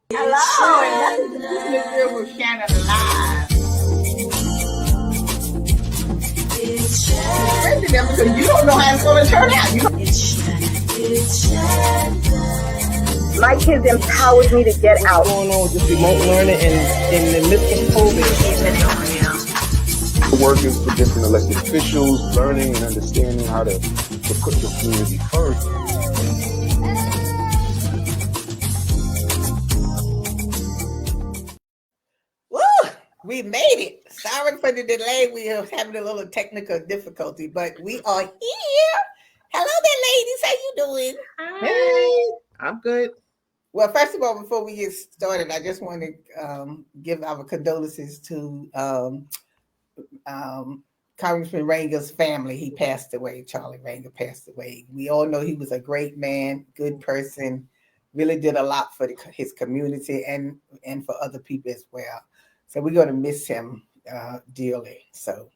Hello, and welcome to the Girl with Shannon live. Because you don't know how it's going to turn out. My kids empowered me to get out. What's going on with this remote learning and in the midst of COVID? Working for different elected officials, learning and understanding how to put the community first. Woo! We made it. Sorry for the delay. We are having a little technical difficulty, but we are here. Hello there, ladies. How you doing? Hey, I'm good. Well, first of all, before we get started, I just want to give our condolences to Congressman Ranger's family. He passed away. Charlie Ranger passed away. We all know he was a great man, good person, really did a lot for his community and for other people as well. So we're going to miss him dearly. So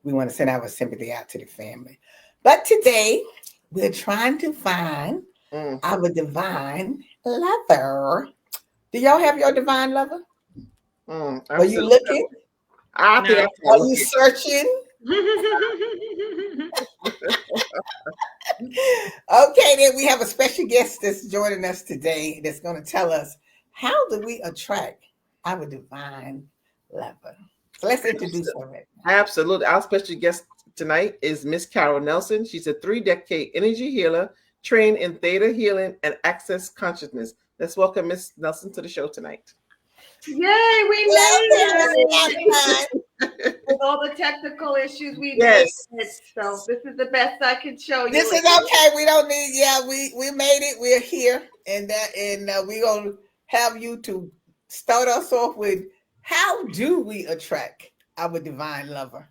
we want to send our sympathy out to the family. But today, we're trying to find our divine lover. Do y'all have your divine lover? Are you looking? Are you searching? Okay, then we have a special guest that's joining us today that's going to tell us how do we attract our divine lover. So let's introduce her right now. Absolutely. Our special guest tonight is Miss Carol Nelson. She's a 3-decade energy healer trained in Theta Healing and Access Consciousness. Let's welcome Miss Nelson to the show tonight. Yay, we made it! With all the technical issues, we made it. So this is the best I can show you. This is okay. We don't need. Yeah, we made it. We're here, and we're gonna have you to start us off with how do we attract our divine lover?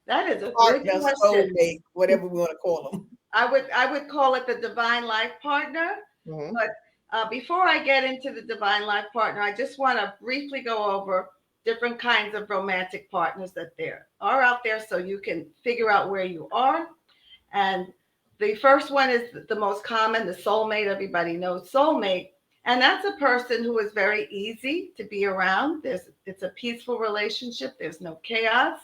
That is a Partner, good question. soulmate, whatever we want to call them. I would call it the divine life partner. Mm-hmm. But before I get into the divine life partner, I just want to briefly go over different kinds of romantic partners that there are out there so you can figure out where you are. And the first one is the most common, the soulmate. Everybody knows soulmate. And that's a person who is very easy to be around. It's a peaceful relationship. There's no chaos.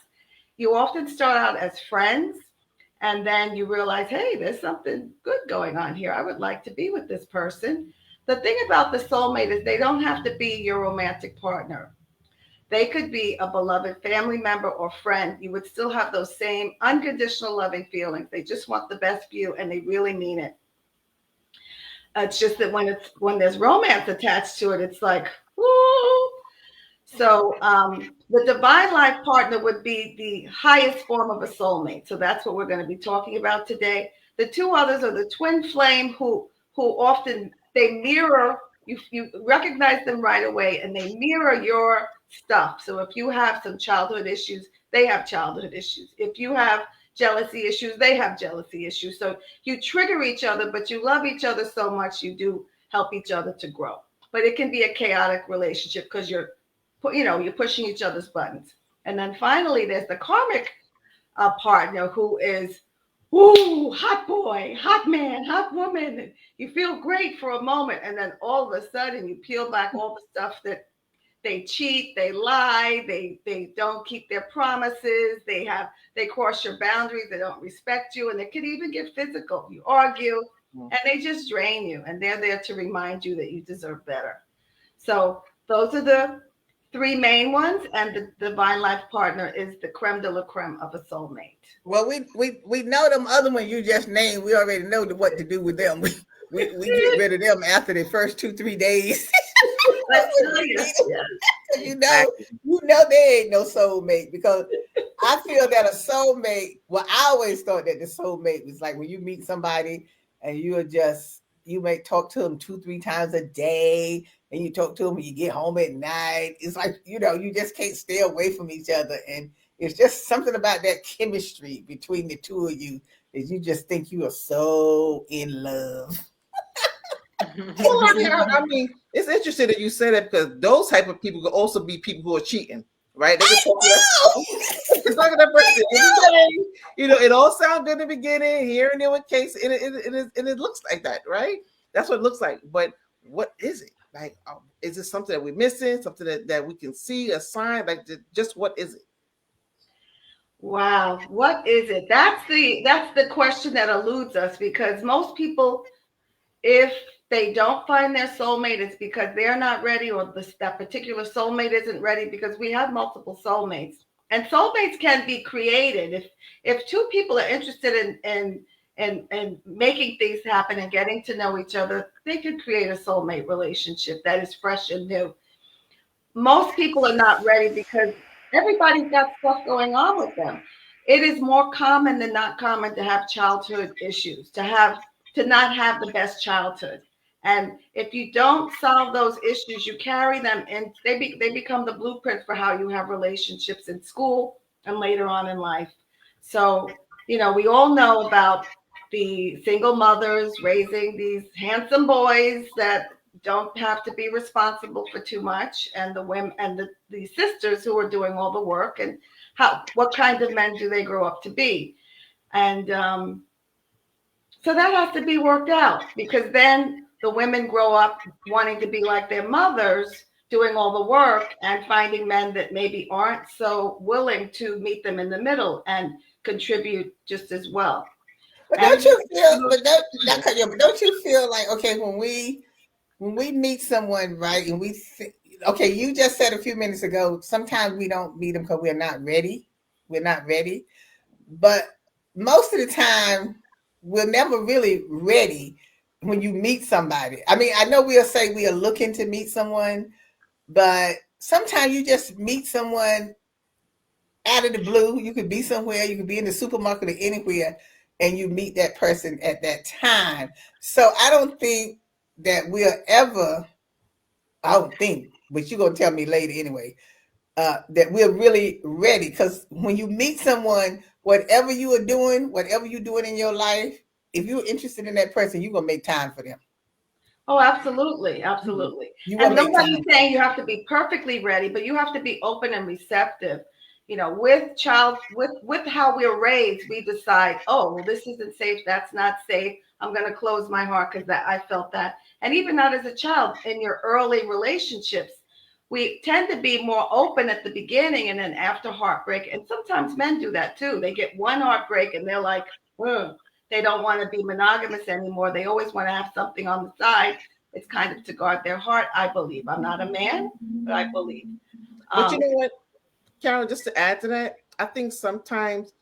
You often start out as friends, and then you realize, hey, there's something good going on here. I would like to be with this person. The thing about the soulmate is they don't have to be your romantic partner. They could be a beloved family member or friend. You would still have those same unconditional loving feelings. They just want the best for you, and they really mean it. It's just that when there's romance attached to it, it's like, woo. So the divine life partner would be the highest form of a soulmate. So that's what we're going to be talking about today. The two others are the twin flame who often they mirror, you recognize them right away, and they mirror your stuff. So if you have some childhood issues, they have childhood issues. If you have jealousy issues, they have jealousy issues. So you trigger each other, but you love each other so much, you do help each other to grow. But it can be a chaotic relationship because you're pushing each other's buttons. And then finally, there's the karmic partner who is, ooh, hot boy, hot man, hot woman. And you feel great for a moment. And then all of a sudden you peel back all the stuff that they cheat, they lie, they don't keep their promises, they cross your boundaries, they don't respect you, and they could even get physical. You argue, and they just drain you, and they're there to remind you that you deserve better. So those are the three main ones, and the divine life partner is the creme de la creme of a soulmate. Well, we know them other ones you just named. We already know what to do with them. We get rid of them after the first 2-3 days. You know they ain't no soulmate, because I feel that a soulmate, well, I always thought that the soulmate was like when you meet somebody and you may talk to them 2-3 times a day, and you talk to them when you get home at night. It's like, you just can't stay away from each other. And it's just something about that chemistry between the two of you that you just think you are so in love. Well, I mean, it's interesting that you say that, because those type of people could also be people who are cheating, right? They can talk that person. It all sounds good in the beginning, here and there with case, and it looks like that, right? That's what it looks like. But what is it? Like, is it something that we're missing? Something that we can see, a sign? Like, just what is it? Wow, what is it? That's the question that eludes us, because most people, if they don't find their soulmate, it's because they're not ready, or that particular soulmate isn't ready, because we have multiple soulmates. And soulmates can be created. If two people are interested in making things happen and getting to know each other, they can create a soulmate relationship that is fresh and new. Most people are not ready because everybody's got stuff going on with them. It is more common than not common to have childhood issues, to not have the best childhood. And if you don't solve those issues, you carry them, and they become the blueprint for how you have relationships in school and later on in life. So, we all know about the single mothers raising these handsome boys that don't have to be responsible for too much, and the women and the sisters who are doing all the work, and what kind of men do they grow up to be. And so that has to be worked out, because then the women grow up wanting to be like their mothers, doing all the work, and finding men that maybe aren't so willing to meet them in the middle and contribute just as well. But don't you feel? Don't you feel like, okay, when we meet someone, right, and okay, you just said a few minutes ago, sometimes we don't meet them because we're not ready. We're not ready. But most of the time, we're never really ready when you meet somebody. I mean, I know we'll say we are looking to meet someone, but sometimes you just meet someone out of the blue. You could be somewhere, you could be in the supermarket or anywhere, and you meet that person at that time. So I don't think that we'll ever, I don't think, but you're going to tell me later anyway, that we're really ready. Because when you meet someone, whatever you're doing in your life, if you're interested in that person, you're going to make time for them. Oh, absolutely. Absolutely. And nobody's saying you have to be perfectly ready, but you have to be open and receptive. With how we're raised, we decide, oh, well, this isn't safe. That's not safe. I'm going to close my heart because I felt that. And even not as a child, in your early relationships, we tend to be more open at the beginning, and then after heartbreak. And sometimes men do that too. They get one heartbreak and they're like, they don't want to be monogamous anymore. They always want to have something on the side. It's kind of to guard their heart, I believe. I'm not a man, but I believe. But you know what, Carol, just to add to that, I think sometimes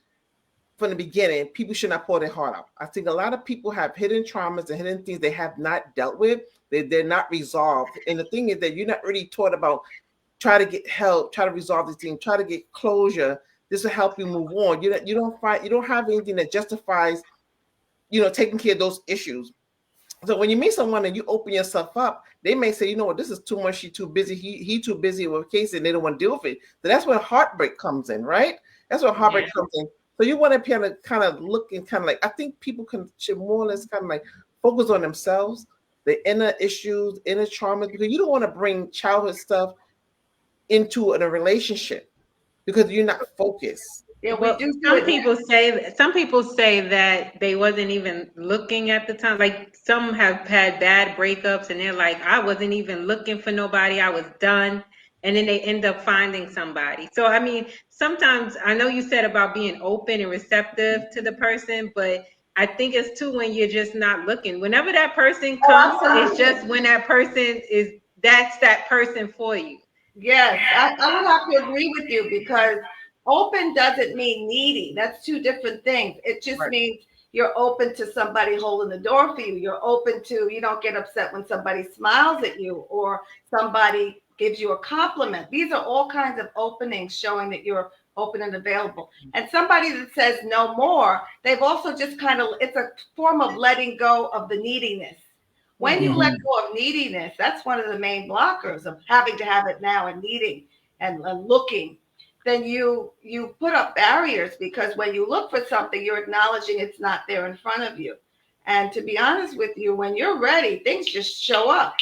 from the beginning, people should not pour their heart out. I think a lot of people have hidden traumas and hidden things they have not dealt with. They're not resolved. And the thing is that you're not really taught about try to get help, try to resolve these things, try to get closure. This will help you move on. You don't have anything that justifies, taking care of those issues. So when you meet someone and you open yourself up, they may say, you know what, this is too much. She's too busy. He too busy with a case, and they don't want to deal with it. So that's when heartbreak comes in, right? That's when heartbreak comes in. So you want to kind of look and kind of like, I think people should more or less kind of like focus on themselves, the inner issues, inner traumas, because you don't want to bring childhood stuff into a relationship because you're not focused. Yeah, well, some people say that they wasn't even looking at the time. Like, some have had bad breakups and they're like, I wasn't even looking for nobody. I was done. And then they end up finding somebody. So, I mean, sometimes I know you said about being open and receptive to the person, but I think it's too when you're just not looking. Whenever that person comes, it's just when that person that's that person for you. Yes, I would have to agree with you, because open doesn't mean needy. That's two different things. It just means you're open to somebody holding the door for you. You're open to, you don't get upset when somebody smiles at you or somebody gives you a compliment. These are all kinds of openings showing that you're open and available. And somebody that says no more, they've also just it's a form of letting go of the neediness. When you let go of neediness, that's one of the main blockers of having to have it now and needing and looking. Then you put up barriers, because when you look for something, you're acknowledging it's not there in front of you. And to be honest with you, when you're ready, things just show up.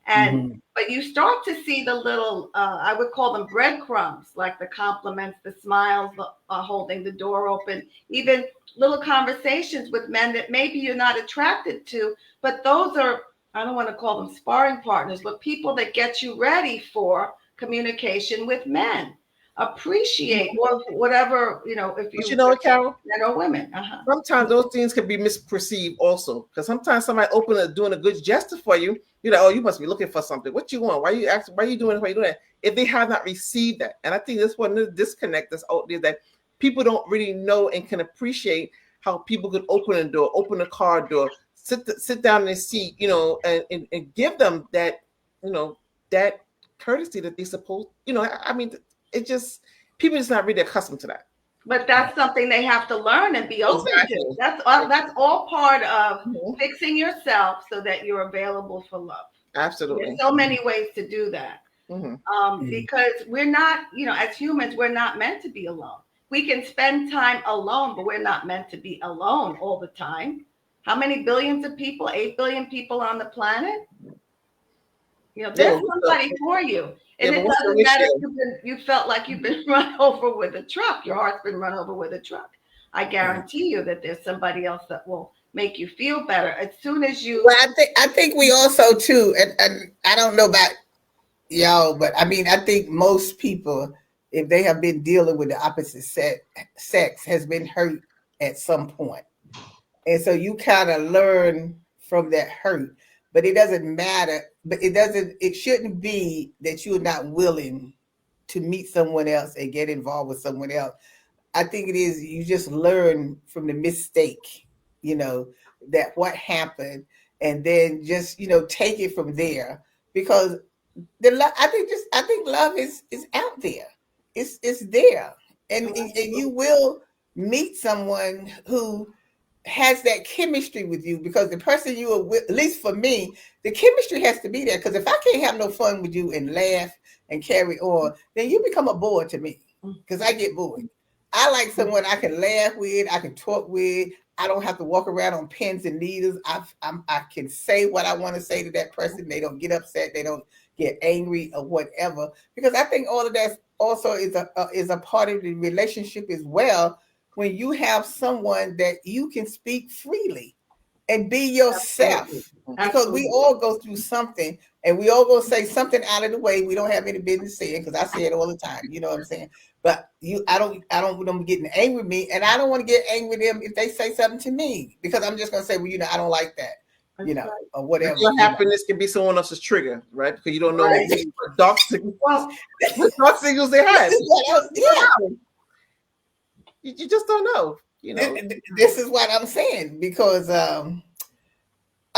And but you start to see the little, I would call them breadcrumbs, like the compliments, the smiles, holding the door open, even little conversations with men that maybe you're not attracted to, but those are I don't want to call them sparring partners, but people that get you ready for communication with men. Appreciate or whatever, if But you know what, Carol? Men or women. Sometimes those things can be misperceived also, because sometimes somebody doing a good gesture for you, you're like, oh, you must be looking for something. What you want? Why you asking? Why you doing it? Why you doing that? If they have not received that, and I think that's one of the disconnect that's out there, that people don't really know and can appreciate how people could open a door, open a car door, sit down in their seat, and give them that, that courtesy that they supposed, I mean, it just, people just not really accustomed to that. But that's something they have to learn and be open to. That's all part of fixing yourself so that you're available for love. Absolutely. There's so many ways to do that. Because we're not, as humans, we're not meant to be alone. We can spend time alone, but we're not meant to be alone all the time. How many billions of people? 8 billion people on the planet? There's somebody for you. And it doesn't matter if you felt like you've been run over with a truck. Your heart's been run over with a truck. I guarantee you that there's somebody else that will make you feel better as soon as you. Well, I think we also too, and I don't know about y'all, but I mean, I think most people, if they have been dealing with the opposite sex, has been hurt at some point. And so you kind of learn from that hurt. But it doesn't matter. But it shouldn't be that you're not willing to meet someone else and get involved with someone else. I think it is, you just learn from the mistake, that what happened, and then just, take it from there. Because I think love is out there. It's there. And you will meet someone who has that chemistry with you, because the person you are with, at least for me, the chemistry has to be there. Because if I can't have no fun with you and laugh and carry on, then you become a bore to me, because I get bored. I like someone I can laugh with, I can talk with. I don't have to walk around on pins and needles. I can say what I want to say to that person. They don't get upset. They don't get angry or whatever. Because I think all of that also is a part of the relationship as well. When you have someone that you can speak freely and be yourself. Absolutely. Because we all go through something, and we all go say something out of the way we don't have any business saying, because I say it all the time. You know what I'm saying? But I don't want them getting angry with me, and I don't want to get angry with them if they say something to me, because I'm just going to say, well, I don't like that, or whatever. Your happiness can be someone else's trigger, right? Because you don't know what dark signals they have. You just don't know, This is what I'm saying, because I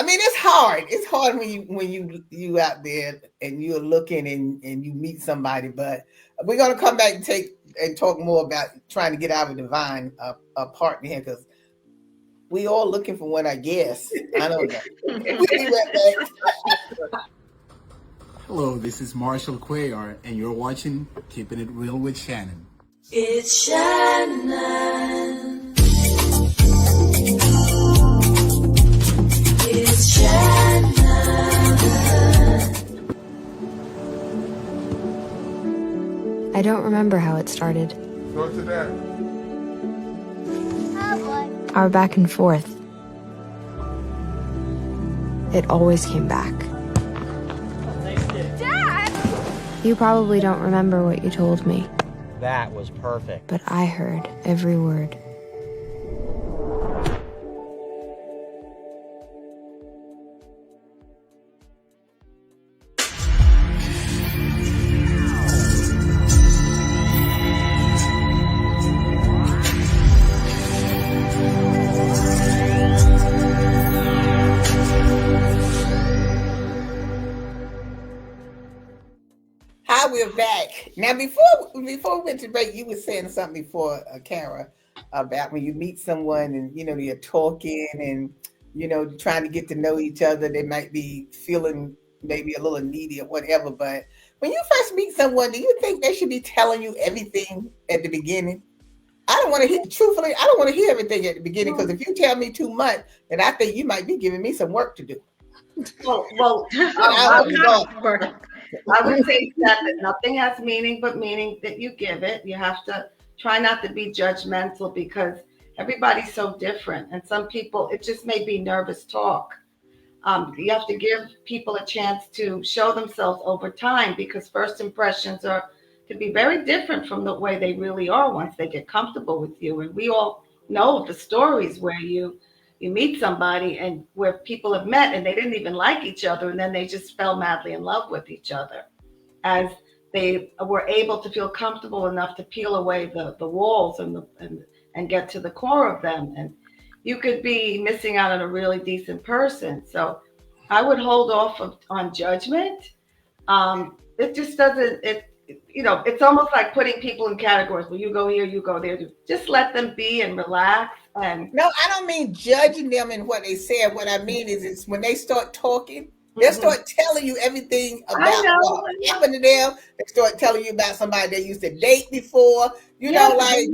mean, it's hard. It's hard when you out there and you're looking and you meet somebody. But we're gonna come back and talk more about trying to get our divine partner here, because we all looking for one, I guess. I don't know. We'll be right back. Hello, this is Marshall Cuellar, and you're watching Keeping It Real with Shannon. It's Shannon. It's Shannon. I don't remember how it started. Go to that. Our back and forth. It always came back. Dad! You probably don't remember what you told me. That was perfect. But I heard every word. Hi, we're back. Now, before we went to break, you were saying something before, Kara, about when you meet someone and, you're talking and, trying to get to know each other. They might be feeling maybe a little needy or whatever. But when you first meet someone, do you think they should be telling you everything at the beginning? I don't want to hear, truthfully, I don't want to hear everything at the beginning, because if you tell me too much, then I think you might be giving me some work to do. Well, I would say that nothing has meaning but meaning that you give it. You have to try not to be judgmental, because everybody's so different. And some people, it just may be nervous talk. You have to give people a chance to show themselves over time, because first impressions could be very different from the way they really are once they get comfortable with you. And we all know the stories where you meet somebody and where people have met and they didn't even like each other, and then they just fell madly in love with each other as they were able to feel comfortable enough to peel away the walls and get to the core of them. And you could be missing out on a really decent person. So I would hold off on judgment. It just doesn't, it's almost like putting people in categories. Well, you go here, you go there. Just let them be and relax. And no, I don't mean judging them in what they say. What I mean is it's when they start talking, they'll start telling you everything about what happened to them. They start telling you about somebody they used to date before. I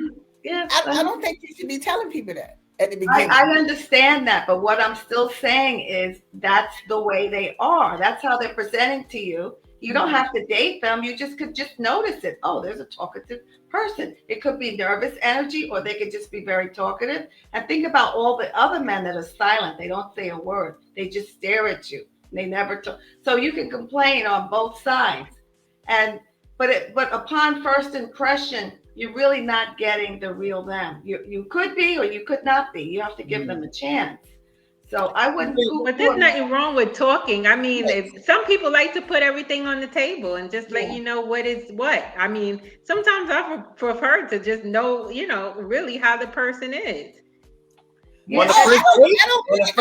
don't think you should be telling people that at the beginning. I understand that, but what I'm still saying is that's the way they are. That's how they're presenting to you. You don't have to date them. You could just notice it. Oh, there's a talkative person. It could be nervous energy, or they could just be very talkative. And think about all the other men that are silent. They don't say a word. They just stare at you. They never talk. So you can complain on both sides. But upon first impression, you're really not getting the real them. You could be, or you could not be. You have to give them a chance. So I wouldn't. But there's nothing wrong with talking. I mean, some people like to put everything on the table and just let you know what is what. I mean, sometimes I prefer to just know, really how the person is. I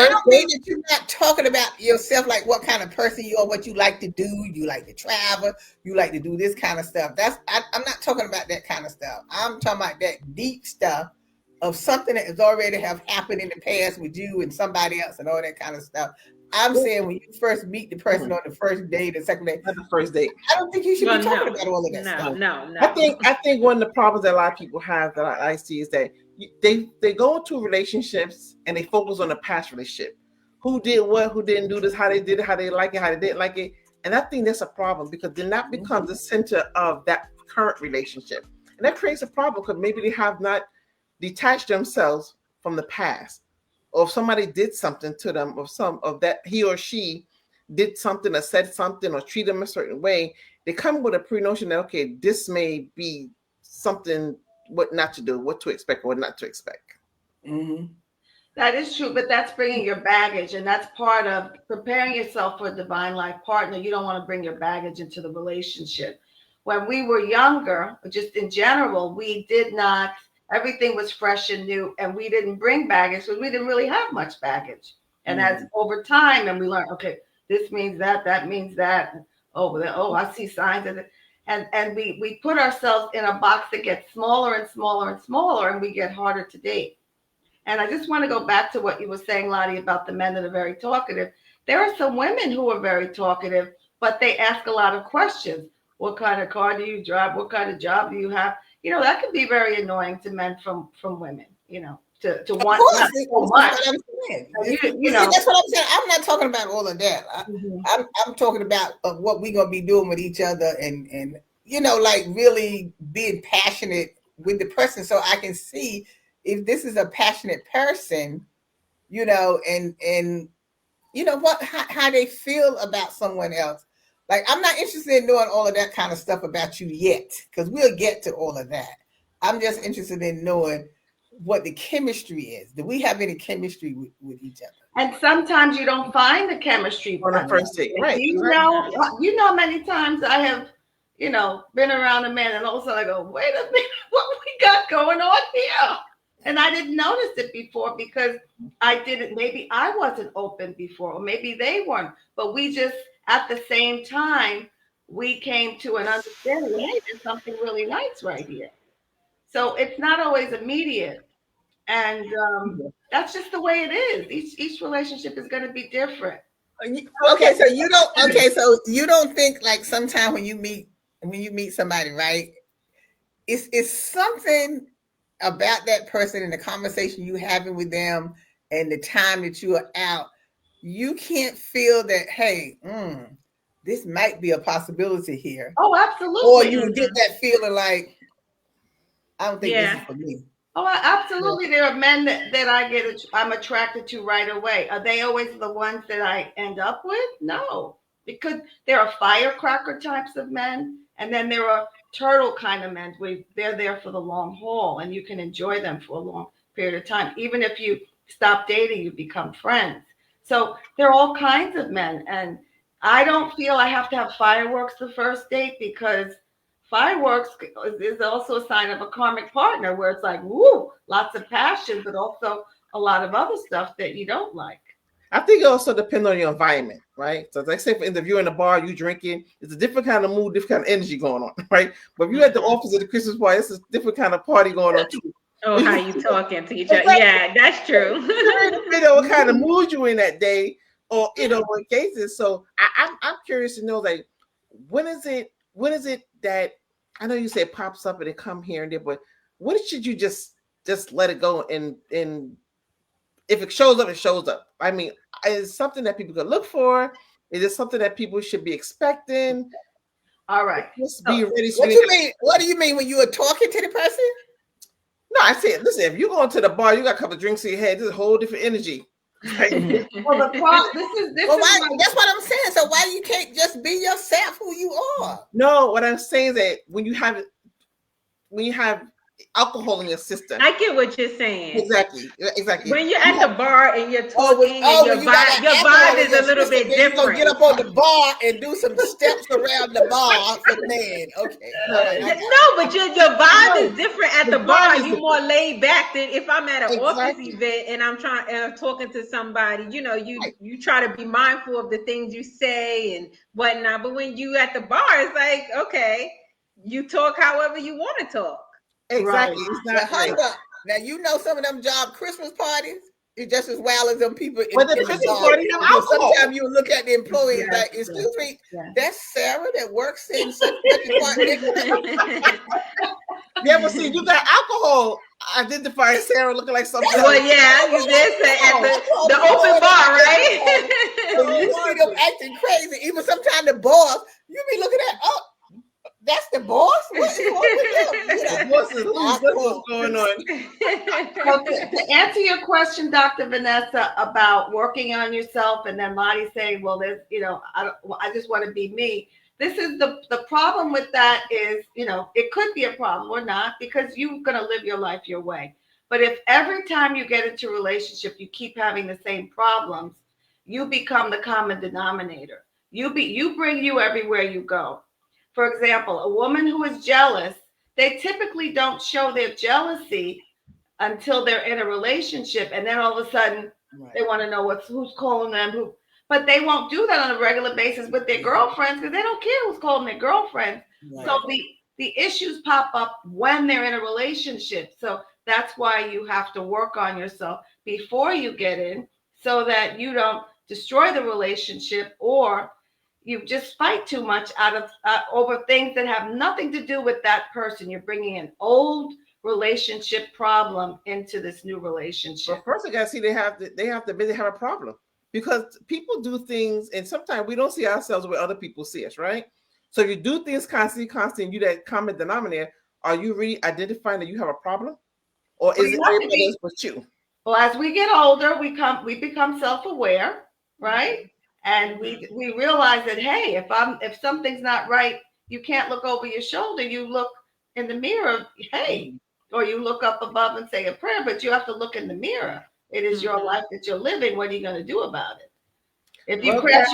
don't mean that you're not talking about yourself, like what kind of person you are, what you like to do. You like to travel. You like to do this kind of stuff. I'm not talking about that kind of stuff. I'm talking about that deep stuff of something that has already have happened in the past with you and somebody else and all that kind of stuff. I'm saying when you first meet the person on the first date, the second date, not the first date. I don't think you should be talking about all of that stuff. No. I think one of the problems that a lot of people have that I see is that they go into relationships and they focus on the past relationship. Who did what, who didn't do this, how they did it, how they like it, how they didn't like it. And I think that's a problem, because then that becomes the center of that current relationship. And that creates a problem, because maybe they have not detached themselves from the past. Or if somebody did something to them, or some of that he or she did something or said something or treated them a certain way, they come with a pre-notion that, okay, this may be something, what not to do, what to expect, or what not to expect. Mm-hmm. That is true, but that's bringing your baggage, and that's part of preparing yourself for a divine life partner. You don't want to bring your baggage into the relationship. When we were younger, just in general, we did not, everything was fresh and new, and we didn't bring baggage because we didn't really have much baggage. And as over time, and we learned, okay, this means that, that means that. Oh, I see signs of it. And we put ourselves in a box that gets smaller and smaller and smaller, and we get harder to date. And I just want to go back to what you were saying, Lottie, about the men that are very talkative. There are some women who are very talkative, but they ask a lot of questions. What kind of car do you drive? What kind of job do you have? That can be very annoying to men from women, to want not so much. That's what I'm saying. I'm not talking about all of that. I'm talking about what we're going to be doing with each other and like really being passionate with the person, so I can see if this is a passionate person, and how they feel about someone else. Like, I'm not interested in knowing all of that kind of stuff about you yet, because we'll get to all of that. I'm just interested in knowing what the chemistry is. Do we have any chemistry with each other? And sometimes you don't find the chemistry on the first date, right? You know, many times I have, been around a man, and all of a sudden I go, wait a minute, what we got going on here? And I didn't notice it before because maybe I wasn't open before, or maybe they weren't. But we just, at the same time, we came to an understanding, hey, there's something really nice right here. So it's not always immediate. And that's just the way it is. Each relationship is going to be different. Okay, so you don't think, like, sometimes when you meet somebody, right? It's something about that person and the conversation you having with them and the time that you are out, you can't feel that, hey, this might be a possibility here. Oh, absolutely. Or you get that feeling like, I don't think this is for me. Oh, absolutely. There are men that I'm attracted to right away. Are they always the ones that I end up with? No, because there are firecracker types of men, and then there are turtle kind of men where they're there for the long haul, and you can enjoy them for a long period of time. Even if you stop dating, you become friends. So there are all kinds of men, and I don't feel I have to have fireworks the first date, because fireworks is also a sign of a karmic partner, where it's like, woo, lots of passion, but also a lot of other stuff that you don't like. I think it also depends on your environment, right? So, like, say, if you're in a bar, you drinking, it's a different kind of mood, different kind of energy going on, right? But if you're at the office at the Christmas party, it's a different kind of party going on too. Oh, how you talking to each other? Yeah, that's true. You know what kind of mood you in that day, or what cases. So I'm curious to know, like, when is it that, I know you say it pops up and it come here and there, but when should you just let it go, and if it shows up, it shows up? I mean, is it something that people could look for? Is it something that people should be expecting? All right. Just be ready. What do you mean? What do you mean when you are talking to the person? No, I said, listen, if you're going to the bar, you got a couple of drinks in your head, this is a whole different energy. Well, the problem, that's what I'm saying. So why you can't just be yourself, who you are? No, what I'm saying is that when you have alcohol in your system. I get what you're saying. Exactly. When you're at the bar and you're talking, and your vibe is a little bit different. Get up on the bar and do some steps around the bar for men. Okay. No, but your vibe is different at the bar. You're more laid back than if I'm at an office event and I'm talking to somebody. You try to be mindful of the things you say and whatnot. But when you at the bar, it's like, okay, you talk however you want to talk. Exactly. Right. Now you know some of them job Christmas parties. It's just as wild as them people in the Christmas party. Sometimes you look at the employees like, excuse me, that's Sarah that works in such a Yeah, but see, you got alcohol identifying Sarah looking like something else. Well, yeah, you did say at the open bar, right? You see them acting crazy. Even sometimes the boss, you be looking at, that's the boss? What's the boss is loose. That's what's going on. Well, to answer your question, Dr. Vanessa, about working on yourself, and then Lottie saying, well, there's, I just want to be me. This is the problem with that is, it could be a problem or not, because you're going to live your life your way. But if every time you get into a relationship, you keep having the same problems, you become the common denominator. You bring you everywhere you go. For example, a woman who is jealous, they typically don't show their jealousy until they're in a relationship. And then all of a sudden they want to know who's calling them, but they won't do that on a regular basis with their girlfriends, because they don't care who's calling their girlfriends. Right. So the issues pop up when they're in a relationship. So that's why you have to work on yourself before you get in, so that you don't destroy the relationship, or you just fight too much over things that have nothing to do with that person. You're bringing an old relationship problem into this new relationship. Well, first, I gotta see they have to really have a problem, because people do things, and sometimes we don't see ourselves where other people see us, right? So if you do things constantly, you that common denominator, are you really identifying that you have a problem, or is it everybody else but you? Well, as we get older, we become self-aware, right? And we realize that, hey, if something's not right, you can't look over your shoulder. You look in the mirror, hey, or you look up above and say a prayer, but you have to look in the mirror. It is your life that you're living. What are you going to do about it? If you crash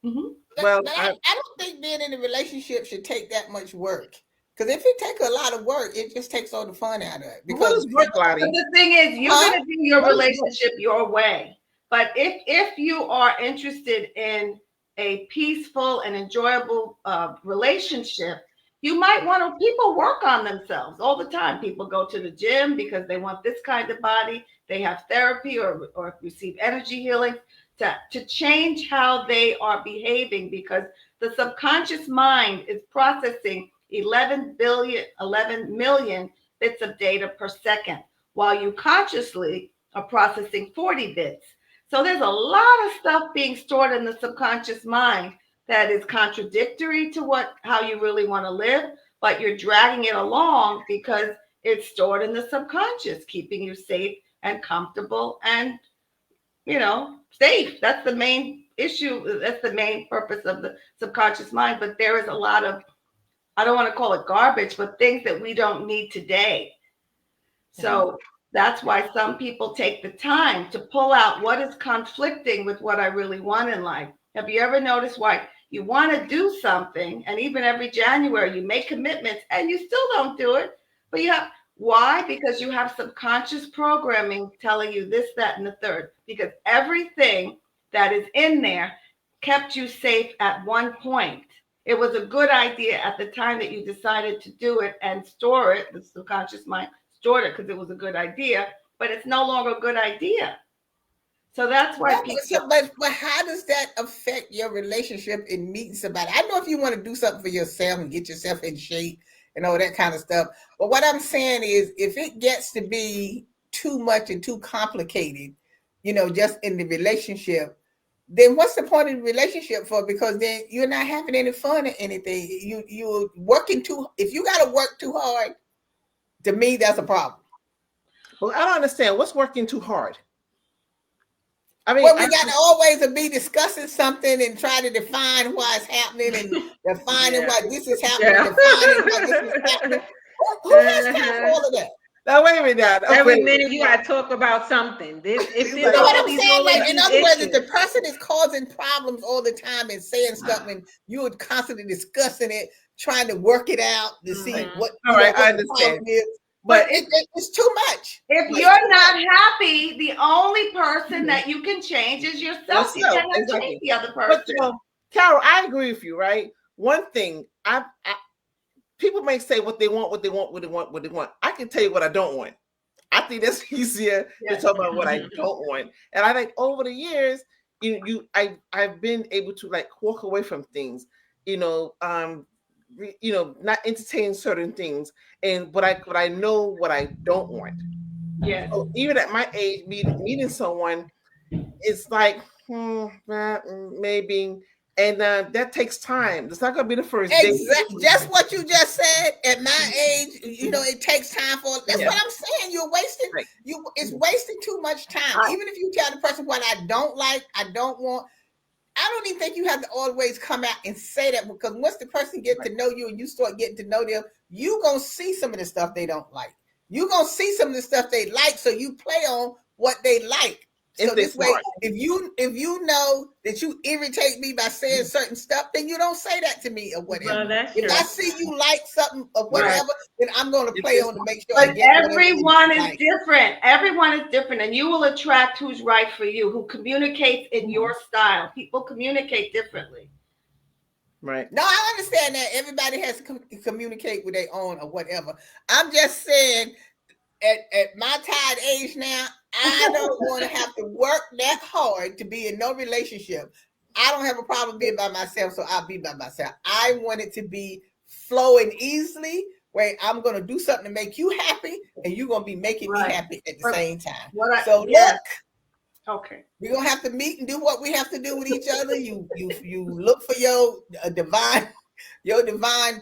Well, I don't think being in a relationship should take that much work. Because if it takes a lot of work, it just takes all the fun out of it. Because the thing is, you're going to do your relationship your way. But if you are interested in a peaceful and enjoyable relationship, you might want to, people work on themselves all the time. People go to the gym because they want this kind of body. They have therapy or receive energy healing to change how they are behaving, because the subconscious mind is processing 11 million bits of data per second, while you consciously are processing 40 bits. So there's a lot of stuff being stored in the subconscious mind that is contradictory to how you really want to live, but you're dragging it along because It's stored in the subconscious, keeping you safe and comfortable and, safe. That's the main issue. That's the main purpose of the subconscious mind. But there is a lot of, I don't want to call it garbage, but things that we don't need today. So that's why some people take the time to pull out what is conflicting with what I really want in life. Have you ever noticed why you want to do something, and even every January you make commitments and you still don't do it? But why? Because you have subconscious programming telling you this, that, and the third. Because everything that is in there kept you safe at one point. It was a good idea at the time that you decided to do it and store it. The subconscious mind stored it because it was a good idea, but it's no longer a good idea. So that's why people. But how does that affect your relationship in meeting somebody? I know if you want to do something for yourself and get yourself in shape and all that kind of stuff. But what I'm saying is, if it gets to be too much and too complicated, just in the relationship, then what's the point of the relationship for? Because then you're not having any fun or anything. You're working if you got to work too hard, to me, that's a problem. Well, I don't understand. What's working too hard? I mean, we got to always be discussing something and try to define why it's happening and defining why this is happening, defining why this is happening. Who has time for all of that? Now, wait a minute. Now. Every minute you got to talk about something. You know what I'm saying? Like, in other words, if the person is causing problems all the time and saying stuff, and you are constantly discussing it, trying to work it out to see what, all right, I understand. The problem is. But it's too much. If you're not happy, the only person that you can change is yourself. You cannot change the other person. But, Carol, I agree with you, right? One thing, people may say what they want. I can tell you what I don't want. I think that's easier to talk about what I don't want. And I think over the years, I've been able to walk away from things, not entertain certain things, but I know what I don't want. Yeah. So even at my age, meeting someone, it's like maybe, and that takes time. It's not gonna be the first day. Exactly. Just what you just said. At my age, it takes time for. That's what I'm saying. You're wasting. It's wasting too much time. Even if you tell the person what I don't like, I don't want. I don't even think you have to always come out and say that, because once the person gets to know you and you start getting to know them, you gonna see some of the stuff they don't like. You gonna see some of the stuff they like, so you play on what they like. So this way, if you know that you irritate me by saying certain stuff, then you don't say that to me or whatever. If I see you like something or whatever, then I'm going to play on to make sure. But everyone is different. Everyone is different, and you will attract who's right for you, who communicates in your style. People communicate differently. Right. No, I understand that everybody has to communicate with their own or whatever. I'm just saying, at my tired age now, I don't want to have to work that hard to be in no relationship. I don't have a problem being by myself, so I'll be by myself. I want it to be flowing easily, where I'm going to do something to make you happy, and you're going to be making me happy at the same time. Look, okay, we're going to have to meet and do what we have to do with each other. You look for your divine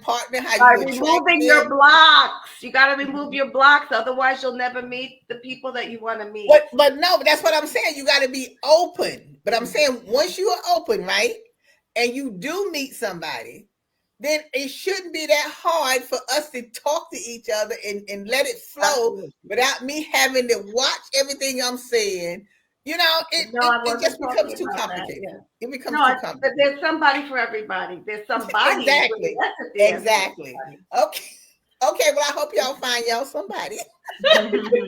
partner. By removing your blocks. You got to remove your blocks, otherwise you'll never meet the people that you want to meet. But that's what I'm saying. You got to be open. But I'm saying, once you are open, right, and you do meet somebody, then it shouldn't be that hard for us to talk to each other and let it flow without me having to watch everything I'm saying. It just becomes too complicated. It becomes too complicated. But there's somebody for everybody. There's somebody. Exactly. Okay. Well, I hope y'all find y'all somebody. Keep looking.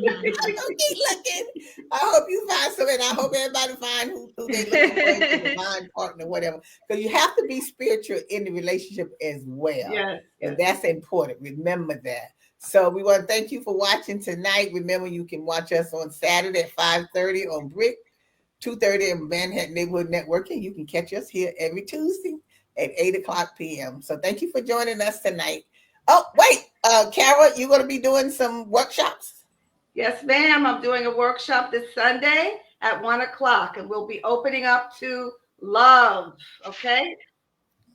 I hope you find somebody. I hope everybody find who they looking for, a divine partner, whatever. Because you have to be spiritual in the relationship as well. Yes. And that's important. Remember that. So we want to thank you for watching tonight. Remember, you can watch us on Saturday at 5:30 on Brick, 2:30 in Manhattan Neighborhood Networking. You can catch us here every Tuesday at 8:00 p.m. So thank you for joining us tonight. Oh, wait, Carol, you're going to be doing some workshops? Yes, ma'am. I'm doing a workshop this Sunday at 1:00, and we'll be opening up to love. Okay,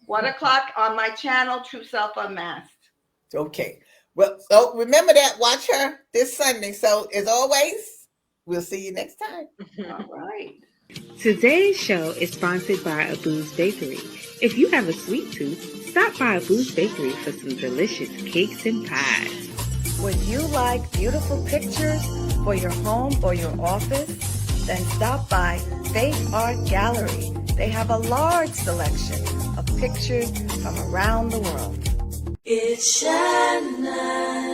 1:00 on my channel, True Self Unmasked. Okay. Well, so remember that. Watch her this Sunday. So as always, we'll see you next time. All right. Today's show is sponsored by Abu's Bakery. If you have a sweet tooth, stop by Abu's Bakery for some delicious cakes and pies. Would you like beautiful pictures for your home or your office? Then stop by Faith Art Gallery. They have a large selection of pictures from around the world. It's Shannon.